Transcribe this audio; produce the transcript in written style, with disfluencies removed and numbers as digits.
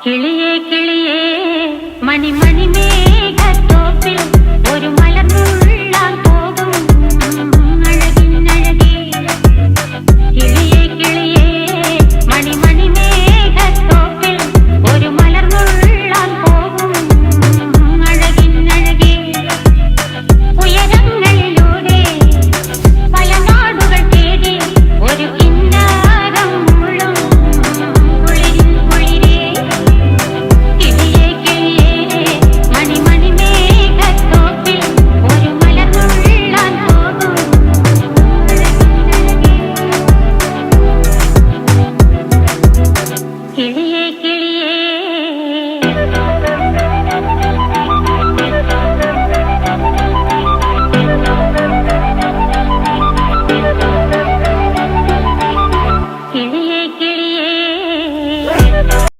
കിളിയേ കിളിയേ മണിമണി മേഘത്തോപ്പിൽ ഒരു മലർന്നുള്ളാൻ പോകും അഴകിനഴകേ. കിളിയേ കിളിയേ മണിമണി മേഘത്തോപ്പിൽ ഒരു മലർന്നുള്ളാൻ പോകും അഴകിനഴകേ. ഉയരങ്ങളിലൂടെ പല നാടുകൾ തേടി ഒരു കിന്നാരം മുള്ളും കുളിരിൻ കുളിരേ. കിളിയേ കിളിയേ മണിമണി മേഘത്തോപ്പിൽ ഒരു മലർന്നുള്ളാൻ പോകും അഴകിനഴകേ. കിളിയേ കിളിയേ